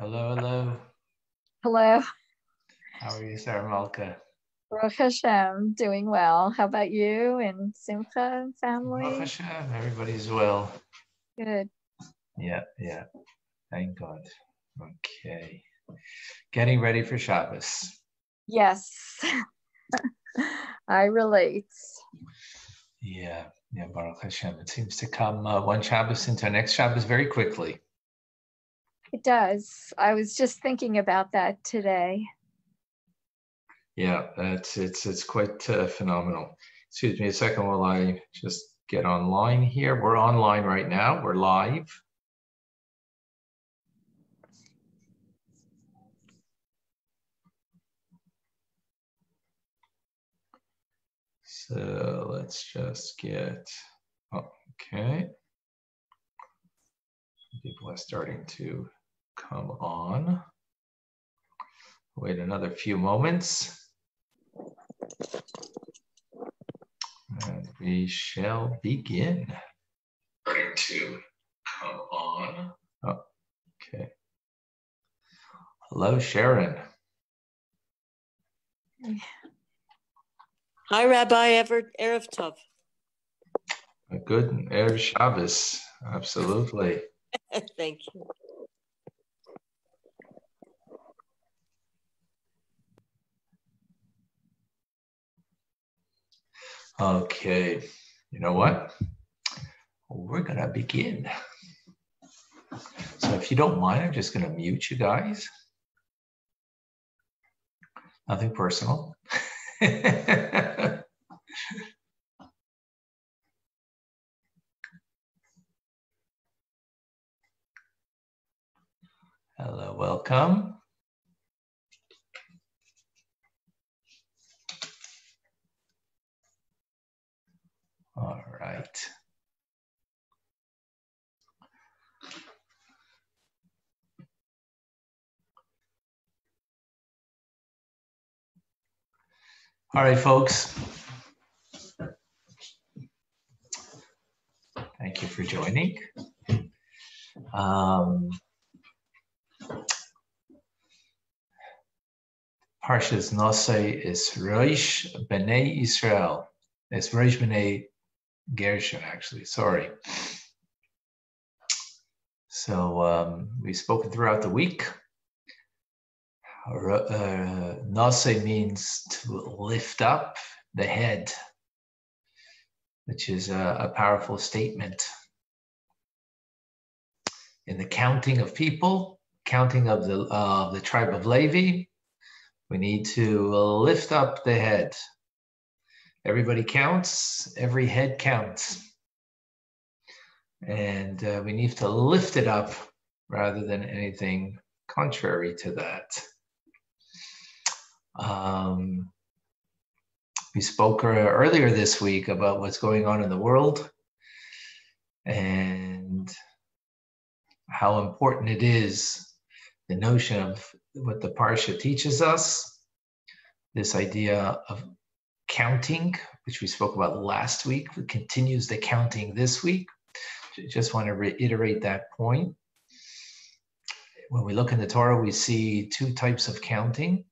Hello, hello. Hello. How are you, Sarah Malka? Baruch Hashem, doing well. How about you and Simcha and Baruch family? Hashem, everybody's well. Good. Yeah. Thank God. Okay. Getting ready for Shabbos. Yes. I relate. Yeah, Baruch Hashem. It seems to come one Shabbos into our next Shabbos very quickly. It does. I was just thinking about that today. Yeah, it's quite phenomenal. Excuse me a second while I just get online here. We're online right now. We're live. So let's just get, okay. People are starting to come on. Wait another few moments. And we shall begin. Starting to come on. Oh, okay. Hello, Sharon. Hi, Rabbi Erev Tov. Good Erev Shabbos. Absolutely. Thank you. Okay. You know what? We're going to begin. So if you don't mind, I'm just going to mute you guys. Nothing personal. Hello, welcome. All right. All right, folks. Thank you for joining. Parshas Nosei is Rosh Bnei Israel. It's Rosh Bnei Gershon, actually. Sorry. So we've spoken throughout the week. Nosei means to lift up the head, which is a powerful statement. In the counting of people, counting of the tribe of Levi, we need to lift up the head. Everybody counts, every head counts. And we need to lift it up rather than anything contrary to that. We spoke earlier this week about what's going on in the world and how important it is, the notion of what the Parsha teaches us, this idea of counting, which we spoke about last week, it continues the counting this week. Just want to reiterate that point. When we look in the Torah, we see two types of counting,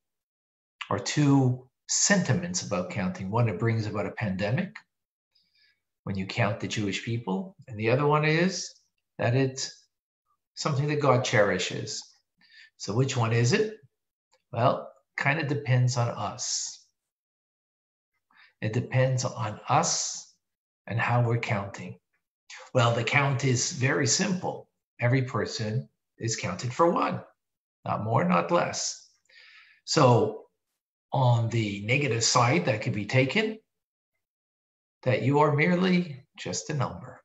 or two sentiments about counting. One, it brings about a pandemic, when you count the Jewish people, and the other one is that it's something that God cherishes. So which one is it? Well, kind of depends on us. It depends on us and how we're counting. Well, the count is very simple. Every person is counted for one, not more, not less. So on the negative side, that could be taken that you are merely just a number,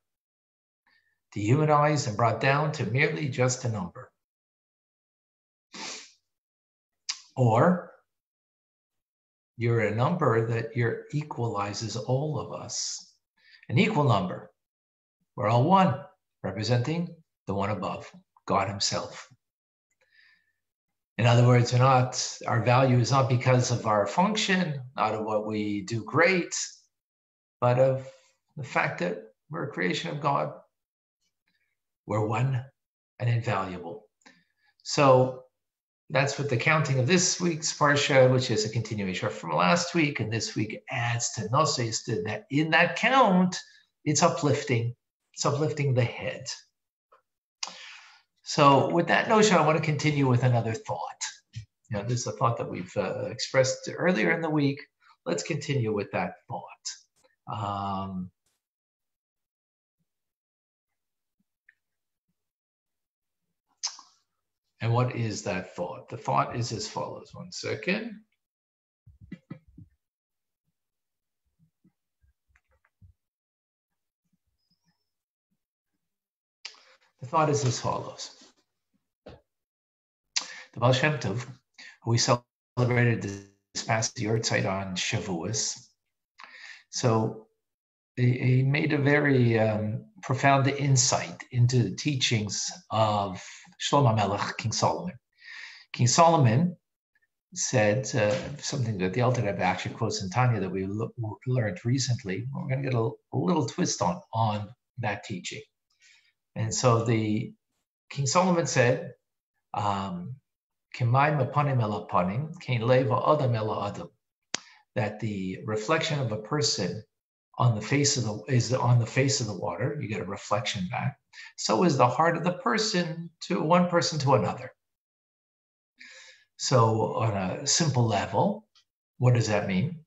dehumanized and brought down to merely just a number. Or you're a number that equalizes all of us, an equal number. We're all one, representing the one above, God himself. In other words, our value is not because of our function, not of what we do great, but of the fact that we're a creation of God. We're one and invaluable. So that's what the counting of this week's Parsha, which is a continuation from last week, and this week adds to Noseis, that in that count, it's uplifting. It's uplifting the head. So with that notion, I want to continue with another thought. This is a thought that we've expressed earlier in the week. Let's continue with that thought. And what is that thought? The thought is as follows. One second. The thought is as follows. The Baal Shem Tov, who we celebrated this past Yortzeit on Shavuos, so he made a very profound insight into the teachings of Shlomo Melech, King Solomon. King Solomon said something that the Alter Rebbe actually quotes in Tanya that we learned recently. We're going to get a little twist on that teaching. And so the King Solomon said, that the reflection of a person on the face of the water, you get a reflection back. So is the heart of the person to one person to another. So on a simple level, what does that mean?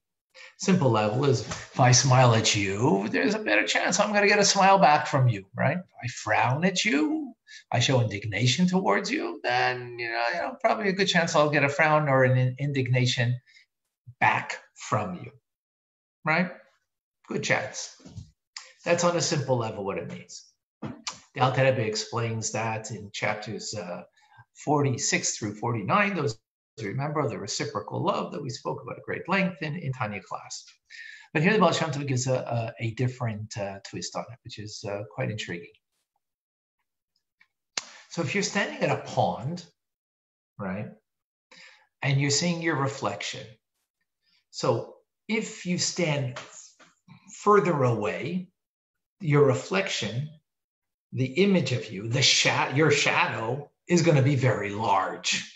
Simple level is if I smile at you, there's a better chance I'm going to get a smile back from you, right? If I frown at you, I show indignation towards you, then probably a good chance I'll get a frown or an indignation back from you, right? Good chance. That's on a simple level what it means. The Alter Rebbe explains that in chapters 46 through 49. Those remember the reciprocal love that we spoke about at great length in Tanya class. But here the Baal Shem Tov gives a different twist on it, which is quite intriguing. So if you're standing at a pond, right, and you're seeing your reflection, so if you stand further away, your reflection, the image of you, your shadow is going to be very large.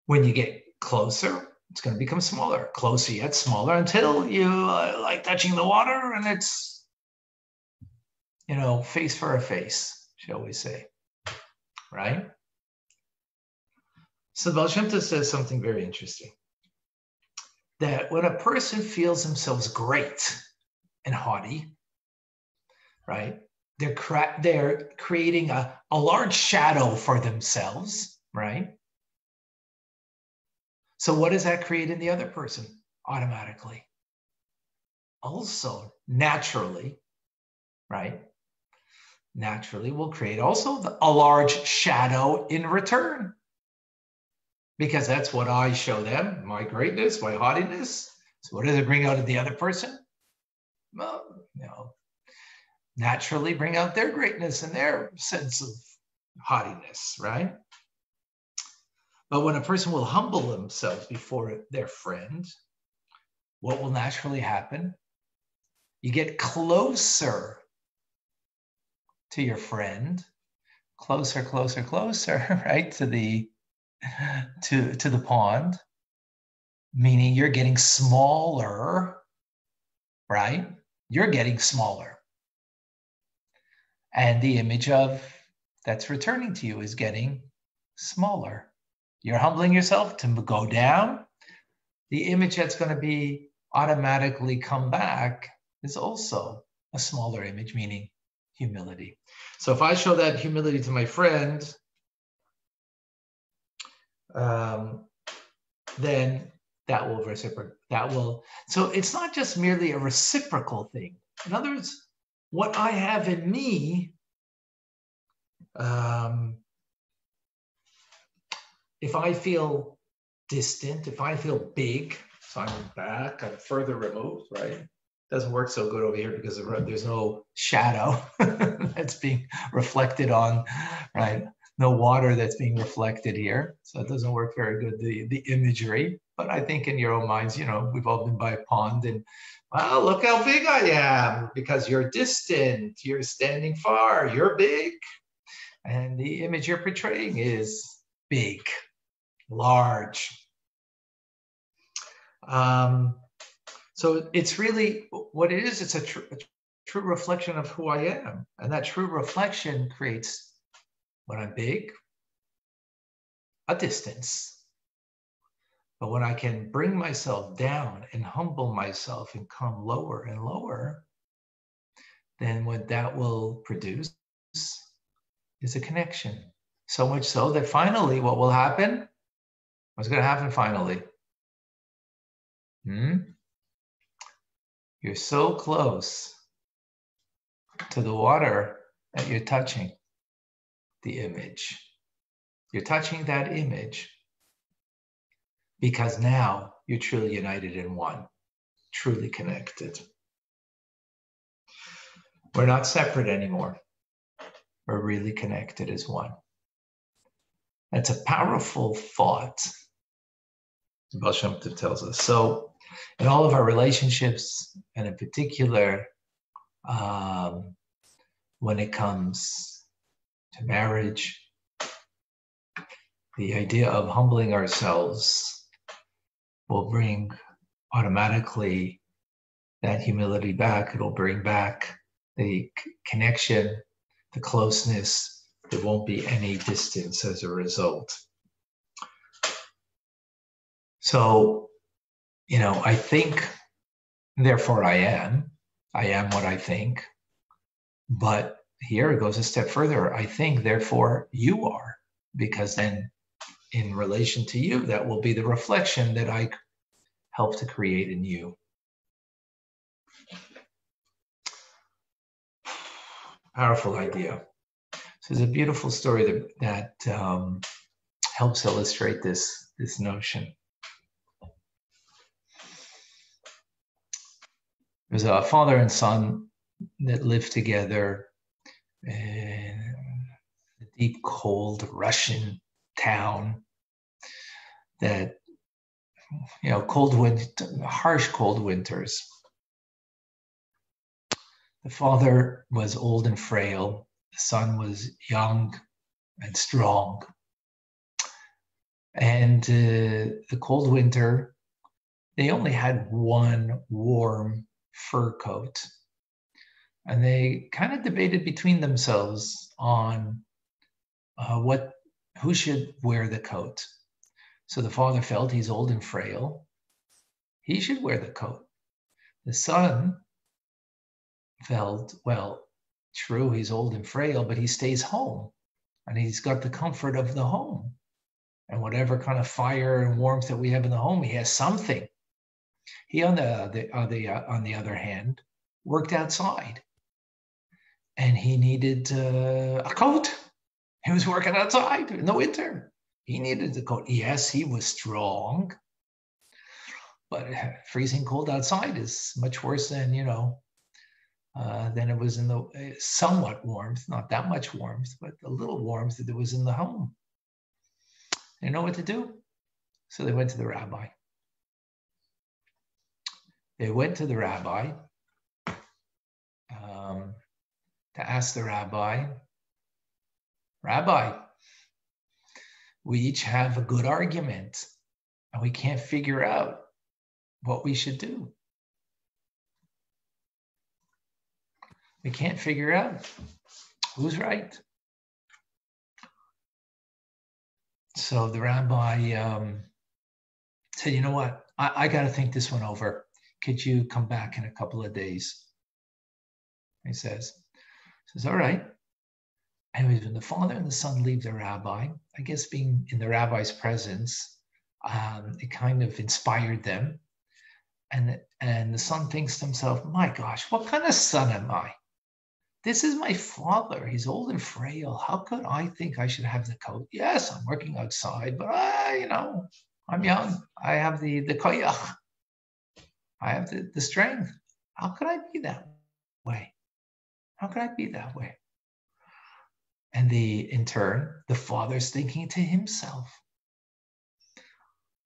When you get closer, it's going to become smaller, closer yet smaller, until you like touching the water and it's, face for a face, shall we say, right? So the Baal Shem Tov says something very interesting, that when a person feels themselves great and haughty, right, they're creating a large shadow for themselves, right? So what does that create in the other person automatically? Also, naturally, right? Naturally will create also a large shadow in return. Because that's what I show them, my greatness, my haughtiness. So what does it bring out of the other person? Well, naturally bring out their greatness and their sense of haughtiness, right? But when a person will humble themselves before their friend, what will naturally happen? You get closer to your friend, closer, right, to the pond, meaning you're getting smaller, right? You're getting smaller. And the image of that's returning to you is getting smaller. You're humbling yourself to go down. The image that's going to be automatically come back is also a smaller image, meaning humility. So if I show that humility to my friend, then that will reciprocate. So it's not just merely a reciprocal thing. In other words, what I have in me, if I feel distant, if I feel big, so I'm back, I'm further removed, right? Doesn't work so good over here because there's no shadow that's being reflected on, right? No water that's being reflected here. So it doesn't work very good, the imagery. But I think in your own minds, we've all been by a pond and, wow, look how big I am, because you're distant, you're standing far, you're big. And the image you're portraying is big, large. So it's really what it is. It's a true reflection of who I am. And that true reflection creates, when I'm big, a distance. But when I can bring myself down and humble myself and come lower and lower, then what that will produce is a connection. So much so that finally what will happen? What's going to happen finally? You're so close to the water that you're touching the image. You're touching that image because now you're truly united in one, truly connected. We're not separate anymore. We're really connected as one. That's a powerful thought, Baal Shem Tov tells us. So in all of our relationships, and in particular, when it comes to marriage, the idea of humbling ourselves will bring automatically that humility back. It'll bring back the connection, the closeness. There won't be any distance as a result. So, I think, therefore I am what I think. But here it goes a step further. I think, therefore you are, because then in relation to you, that will be the reflection that I help to create in you. Powerful idea. So there's a beautiful story that helps illustrate this notion. There's a father and son that lived together in a deep, cold Russian town that, harsh cold winters. The father was old and frail. The son was young and strong. And the cold winter, they only had one warm fur coat. And they kind of debated between themselves on who should wear the coat. So the father felt he's old and frail. He should wear the coat. The son felt, well, true, he's old and frail, but he stays home and he's got the comfort of the home. And whatever kind of fire and warmth that we have in the home, he has something. He, on the other hand, worked outside, and he needed a coat. He was working outside in the winter. He needed the coat. Yes, he was strong, but freezing cold outside is much worse than it was in the somewhat warmth, not that much warmth, but a little warmth that there was in the home. They know what to do, so they went to the rabbi. They went to the rabbi to ask the rabbi, Rabbi, we each have a good argument and we can't figure out what we should do. We can't figure out who's right. So the rabbi said, you know what? I got to think this one over. Could you come back in a couple of days? He says, all right. Anyways, when the father and the son leave the rabbi, I guess being in the rabbi's presence, it kind of inspired them. And the son thinks to himself, my gosh, what kind of son am I? This is my father. He's old and frail. How could I think I should have the coat? Yes, I'm working outside, but I'm young. I have the koyach. I have the strength. How could I be that way? How could I be that way? And in turn, the father's thinking to himself,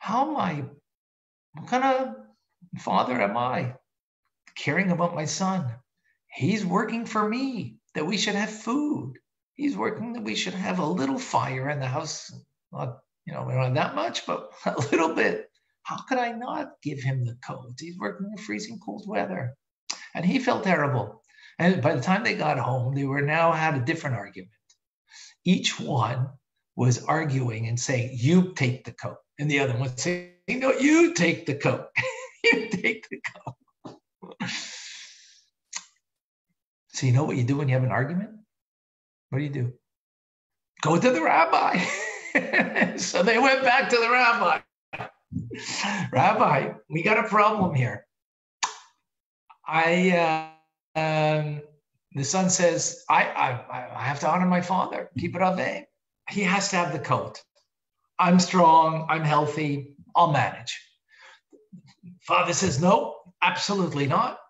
what kind of father am I? Caring about my son. He's working for me, that we should have food. He's working that we should have a little fire in the house. Not, we don't have that much, but a little bit. How could I not give him the coat? He's working in freezing cold weather. And he felt terrible. And by the time they got home, they were now had a different argument. Each one was arguing and saying, you take the coat. And the other one saying, no, you take the coat. You take the coat. So you know what you do when you have an argument? What do? Go to the rabbi. So they went back to the rabbi. Rabbi, we got a problem here. The son says, I have to honor my father, keep it aveh. He has to have the coat. I'm strong, I'm healthy, I'll manage. Father says, no, absolutely not.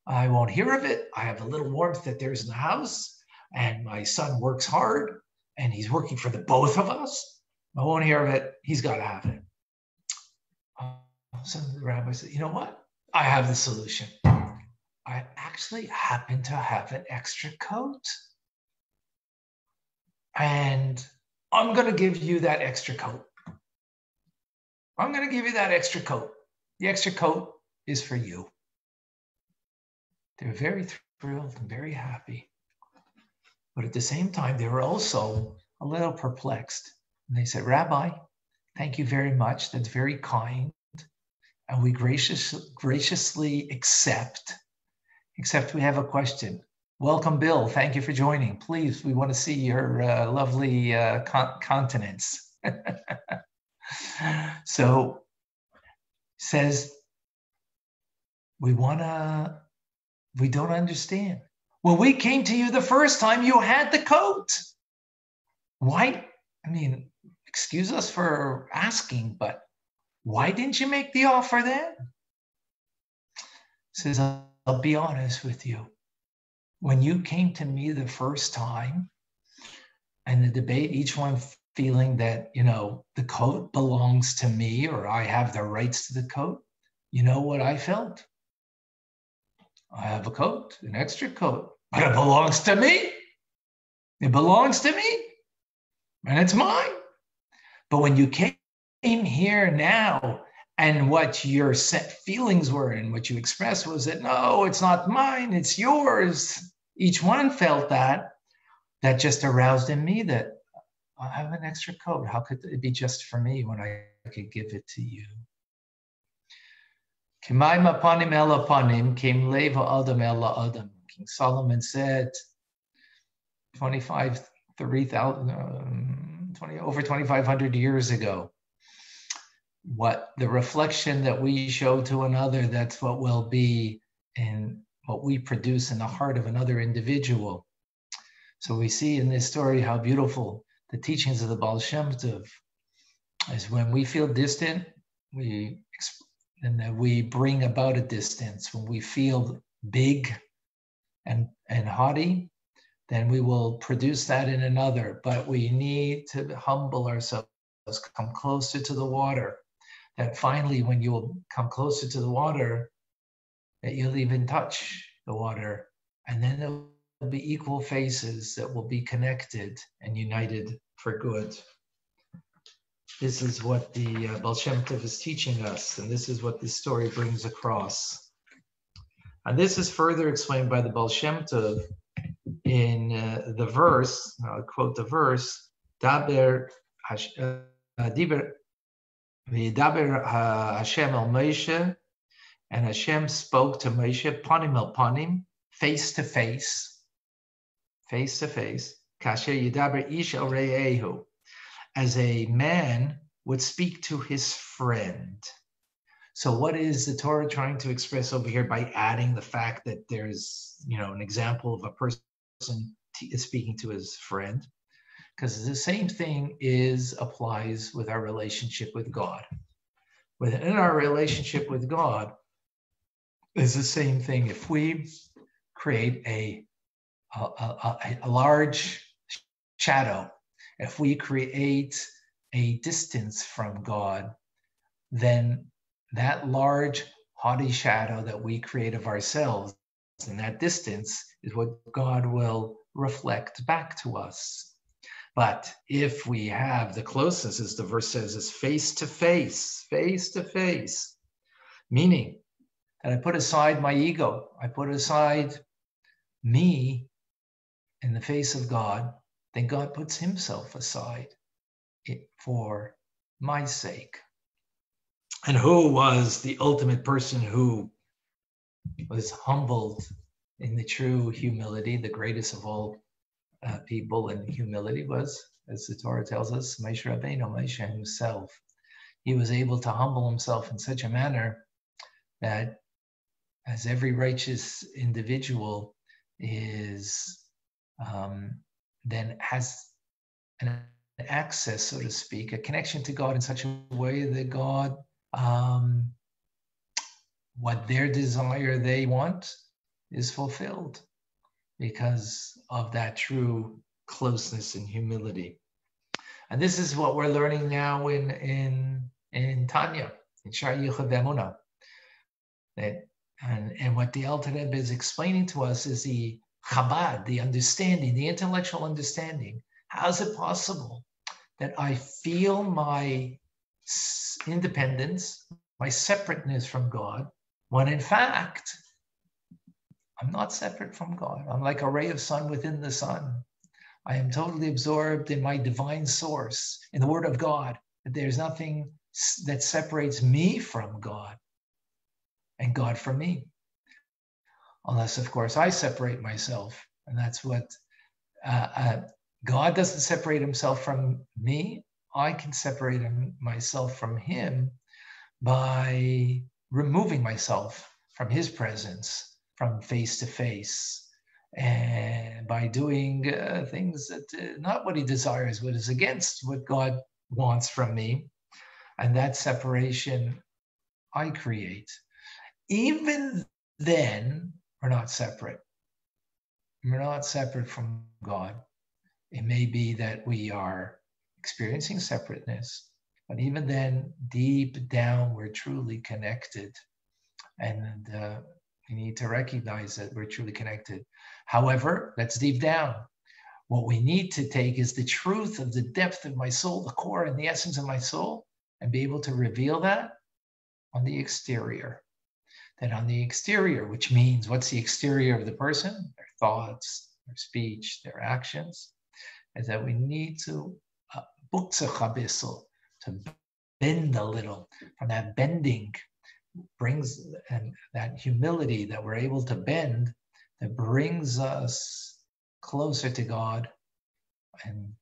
I won't hear of it. I have a little warmth that there's in the house, and my son works hard, and he's working for the both of us. I won't hear of it. He's got to have it. So the rabbi said, you know what? I have the solution. I actually happen to have an extra coat. And I'm going to give you that extra coat. I'm going to give you that extra coat. The extra coat is for you. They were very thrilled and very happy. But at the same time, they were also a little perplexed. And they said, Rabbi, thank you very much. That's very kind. And we graciously accept, except we have a question. Welcome, Bill. Thank you for joining. Please, we want to see your lovely countenance. So, says, we don't understand. When we came to you the first time, you had the coat. Why? I mean, excuse us for asking, but why didn't you make the offer then? Says, I'll be honest with you. When you came to me the first time, and the debate, each one feeling that, the coat belongs to me or I have the rights to the coat, you know what I felt? I have a coat, an extra coat, but it belongs to me. It belongs to me, and it's mine. But when you came here now, and what your set feelings were and what you expressed was that, no, it's not mine, it's yours. Each one felt that just aroused in me that I have an extra coat. How could it be just for me when I could give it to you? King Solomon said, over 2,500 years ago, what the reflection that we show to another, that's what will be in what we produce in the heart of another individual. So we see in this story how beautiful the teachings of the Baal Shem Tov is. When we feel distant, and that we bring about a distance. When we feel big and haughty, then we will produce that in another. But we need to humble ourselves, come closer to the water. That finally, when you will come closer to the water, that you'll even touch the water. And then there will be equal faces that will be connected and united for good. This is what the Baal Shem Tov is teaching us, and this is what this story brings across. And this is further explained by the Baal Shem Tov in the verse, I'll quote the verse, Daber Hashem el Moshe, and Hashem spoke to Moshe, panim el panim, face to face, kasher yidaber ish el re'ehu, as a man would speak to his friend. So what is the Torah trying to express over here by adding the fact that there's, an example of a person speaking to his friend? Because the same thing applies with our relationship with God. Within our relationship with God is the same thing. If we create a large shadow, if we create a distance from God, then that large haughty shadow that we create of ourselves and that distance is what God will reflect back to us. But if we have the closeness, as the verse says, is face to face, meaning that I put aside my ego, I put aside me in the face of God, then God puts himself aside for my sake. And who was the ultimate person who was humbled in the true humility? The greatest of all people in humility was, as the Torah tells us, Moshe Rabbeinu, Moshe himself. He was able to humble himself in such a manner that, as every righteous individual is, then has an access, so to speak, a connection to God in such a way that God, what their desire they want is fulfilled because of that true closeness and humility. And this is what we're learning now in Tanya, in Sha'ar Yichud Emunah. And what the Alter Rebbe is explaining to us is the Chabad, the understanding, the intellectual understanding. How is it possible that I feel my independence, my separateness from God, when in fact, I'm not separate from God. I'm like a ray of sun within the sun. I am totally absorbed in my divine source, in the Word of God. There's nothing that separates me from God and God from me. Unless, of course, I separate myself. And that's what God doesn't separate himself from me. I can separate myself from him by removing myself from his presence, from face to face, and by doing things that not what he desires, what is against what God wants from me. And that separation I create. Even then, we're not separate. We're not separate from God. It may be that we are experiencing separateness, but even then, deep down, we're truly connected. And we need to recognize that we're truly connected. However, that's deep down. What we need to take is the truth of the depth of my soul, the core and the essence of my soul, and be able to reveal that on the exterior. That on the exterior, which means what's the exterior of the person? Their thoughts, their speech, their actions, is that we need to to bend a little. From that bending brings, and that humility that we're able to bend, that brings us closer to God. And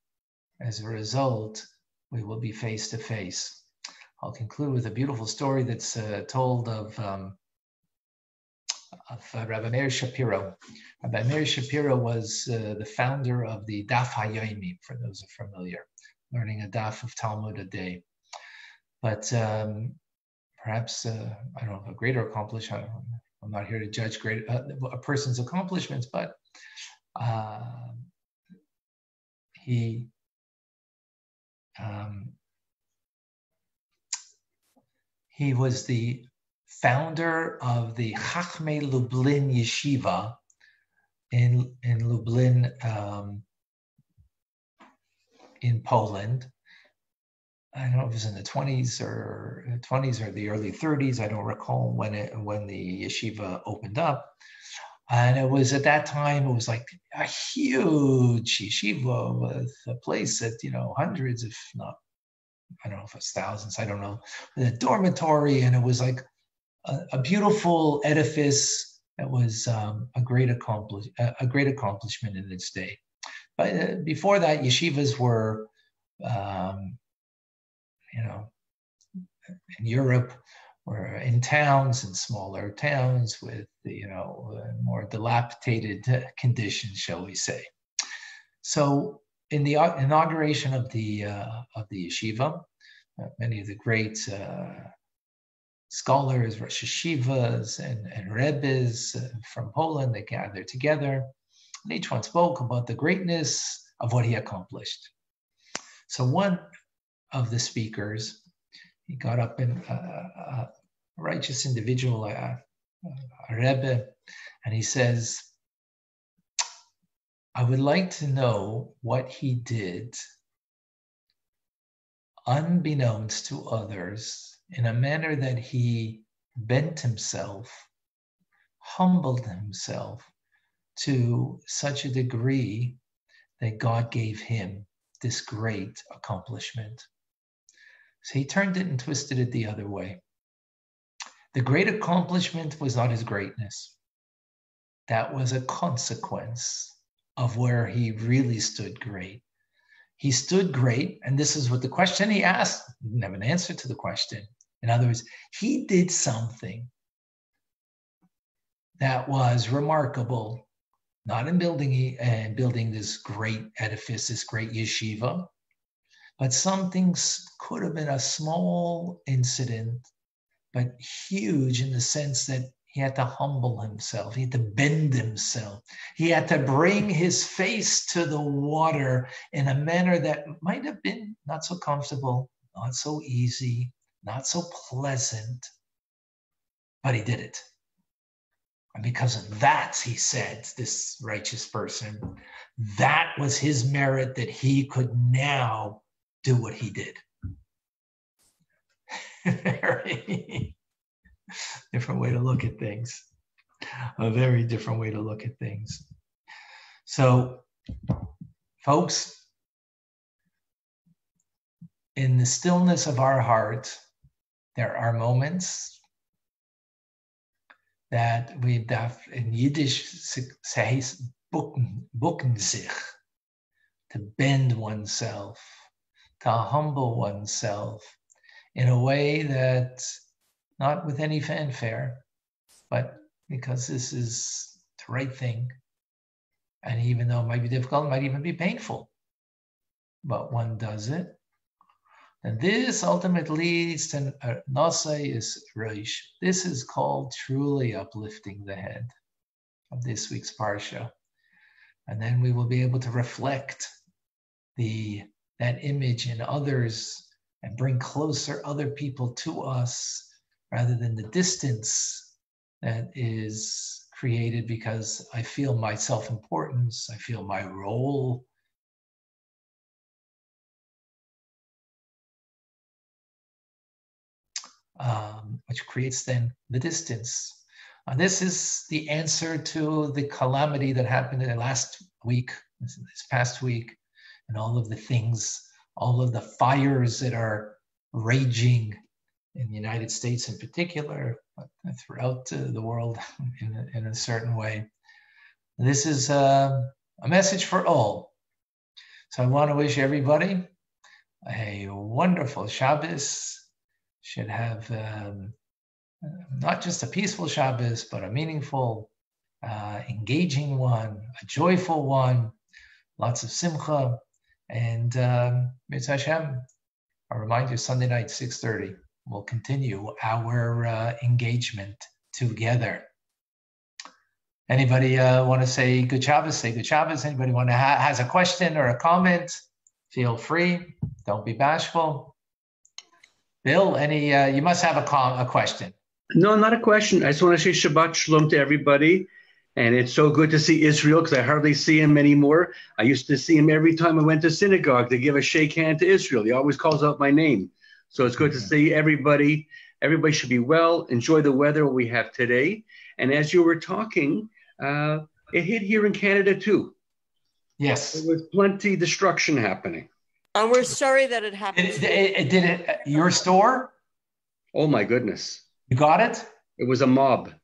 as a result, we will be face to face. I'll conclude with a beautiful story that's told of Rabbi Meir Shapiro. Rabbi Meir Shapiro was the founder of the Daf HaYomi, for those who are familiar, learning a daf of Talmud a day. But perhaps, I don't know, a greater accomplishment. I'm not here to judge a person's accomplishments, but he was the founder of the Chachmei Lublin Yeshiva in Lublin, in Poland. I don't know if it was in the 20s or the early 30s. I don't recall when the yeshiva opened up. And it was at that time, it was like a huge yeshiva with a place that, hundreds, if not, I don't know if it's thousands, I don't know, with a dormitory. And it was like a beautiful edifice that was a great accomplishment in its day. But before that, yeshivas were, in Europe, or in towns, in smaller towns with, more dilapidated conditions, shall we say. So in the inauguration of the yeshiva, many of the great scholars, Rosh Yeshivas, and Rebbes from Poland, they gathered together, and each one spoke about the greatness of what he accomplished. So one of the speakers, he got up in a righteous individual, a Rebbe, and he says, I would like to know what he did unbeknownst to others in a manner that he bent himself, humbled himself to such a degree that God gave him this great accomplishment. So he turned it and twisted it the other way. The great accomplishment was not his greatness. That was a consequence of where he really stood great. He stood great, and this is what the question he asked, he didn't have an answer to the question. In other words, he did something that was remarkable, not in building this great edifice, this great yeshiva, but something could have been a small incident, but huge in the sense that he had to humble himself. He had to bend himself. He had to bring his face to the water in a manner that might have been not so comfortable, not so easy, not so pleasant, but he did it. And because of that, he said, this righteous person, that was his merit that he could now do what he did. Very different way to look at things. A very different way to look at things. So, folks, in the stillness of our heart, there are moments that we in Yiddish says bucken sich, to bend oneself, to humble oneself in a way that not with any fanfare, but because this is the right thing. And even though it might be difficult, it might even be painful, but one does it. And this ultimately leads to Nosei is Reish. This is called truly uplifting the head of this week's Parsha. And then we will be able to reflect that image in others and bring closer other people to us rather than the distance that is created because I feel my self-importance, I feel my role. Which creates then the distance. And this is the answer to the calamity that happened in the last week, this past week, and all of the things, all of the fires that are raging in the United States in particular, but throughout the world in a certain way. This is a message for all. So I want to wish everybody a wonderful Shabbos. Should have not just a peaceful Shabbos, but a meaningful, engaging one, a joyful one, lots of simcha. And Mitzvah Hashem, I'll remind you, Sunday night, 6:30, we'll continue our engagement together. Anybody want to say good Shabbos? Say good Shabbos. Anybody want to has a question or a comment? Feel free. Don't be bashful. Bill, you must have a question. No, not a question. I just want to say Shabbat Shalom to everybody. And it's so good to see Israel because I hardly see him anymore. I used to see him every time I went to synagogue to give a shake hand to Israel. He always calls out my name. So it's good to see everybody. Everybody should be well. Enjoy the weather we have today. And as you were talking, it hit here in Canada too. Yes. There was plenty destruction happening. And we're sorry that it happened. Did it your store? Oh my goodness. You got it? It was a mob.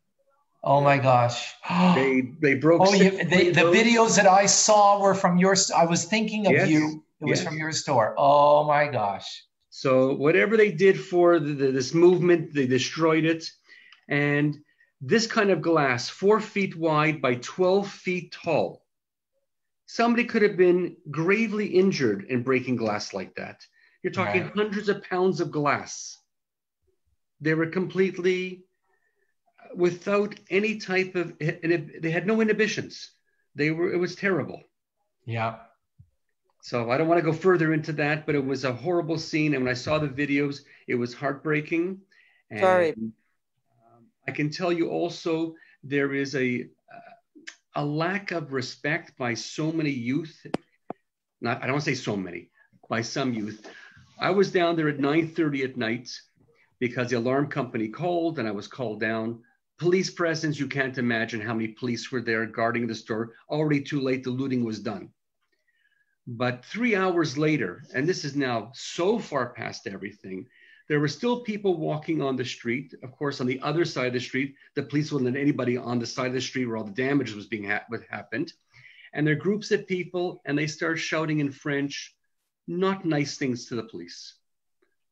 Oh my gosh. They broke. Oh, the videos that I saw were from your, I was thinking of you. It was from your store. Oh my gosh. So whatever they did for this movement, they destroyed it. And this kind of glass, 4 feet wide by 12 feet tall, somebody could have been gravely injured in breaking glass like that. You're talking hundreds of pounds of glass. They were completely without any type of, they had no inhibitions. It was terrible. Yeah. So I don't want to go further into that, but it was a horrible scene. And when I saw the videos, it was heartbreaking. And Sorry. I can tell you also, there is a a lack of respect by so many youth. I don't want to say so many, by some youth. I was down there at 9:30 at night because the alarm company called and I was called down. Police presence, you can't imagine how many police were there guarding the store. Already too late, the looting was done. But 3 hours later, and this is now so far past everything, there were still people walking on the street. Of course, on the other side of the street, the police wouldn't let anybody on the side of the street where all the damage was being happened. And there are groups of people and they start shouting in French, not nice things to the police.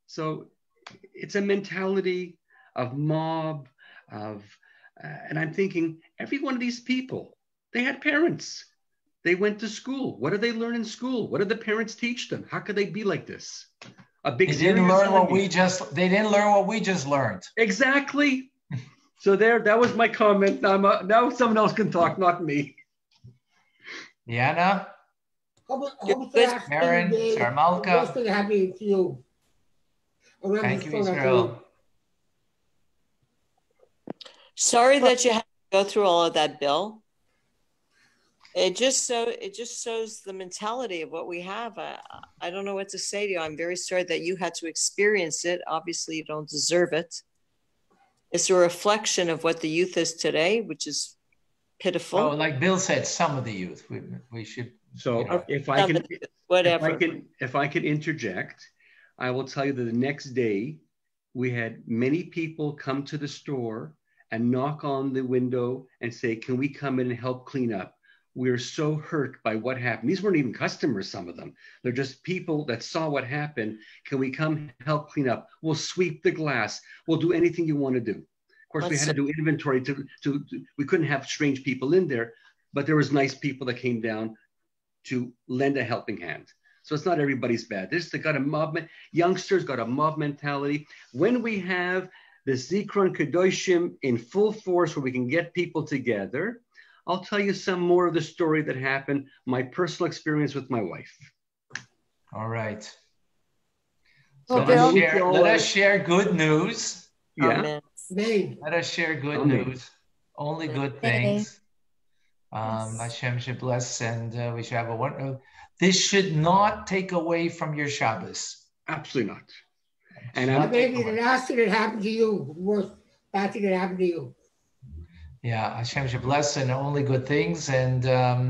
So it's a mentality of mob, and I'm thinking, every one of these people, they had parents. They went to school. What did they learn in school? What did the parents teach them? How could they be like this? They didn't learn what we just learned. Exactly. So that was my comment. Now someone else can talk, not me. Yana? Karen, Sarmalka. What's going to happen to you? Thank you, Israel. Sorry that you had to go through all of that, Bill. It just shows the mentality of what we have. I don't know what to say to you. I'm very sorry that you had to experience it. Obviously, you don't deserve it. It's a reflection of what the youth is today, which is pitiful. Oh, like Bill said, some of the youth. We should. So if I can interject, I will tell you that the next day we had many people come to the store and knock on the window and say, "Can we come in and help clean up? We're so hurt by what happened." These weren't even customers, some of them. They're just people that saw what happened. "Can we come help clean up? We'll sweep the glass. We'll do anything you want to do." Of course, we had to do inventory. We couldn't have strange people in there, but there was nice people that came down to lend a helping hand. So it's not everybody's bad. They got a mob. Youngsters got a mob mentality. When we have the Zikron Kedoshim in full force, where we can get people together, I'll tell you some more of the story that happened, my personal experience with my wife. All right. Well, Let us share good news. Yeah. Let us share good news. Only good things. Hashem should bless, and we should have a wonderful. This should not take away from your Shabbos. Absolutely not. And maybe the last thing that happened to you, worst bad thing that happened to you. Yeah, Hashem should bless and only good things, and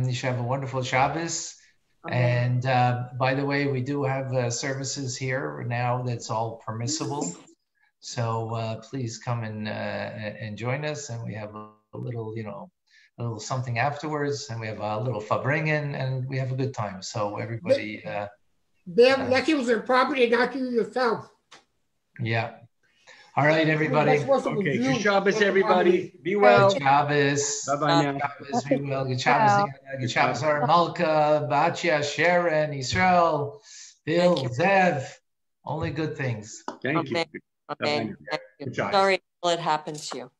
you should have a wonderful Shabbos. Okay. And by the way, we do have services here now that's all permissible. So please come and join us. And we have a little, a little something afterwards, and we have a little fabringen, and we have a good time. So everybody. Like it was their property, not you yourself. Yeah. All right, everybody. Okay, good Shabbos, everybody. Be well. Good Shabbos. Bye-bye now. Shabbos, be well. Good Shabbos. Good Shabbos, Malka, Batya, Sharon, Israel, Bill, Zev. Only good things. Thank you. Okay. Sorry it happened to you.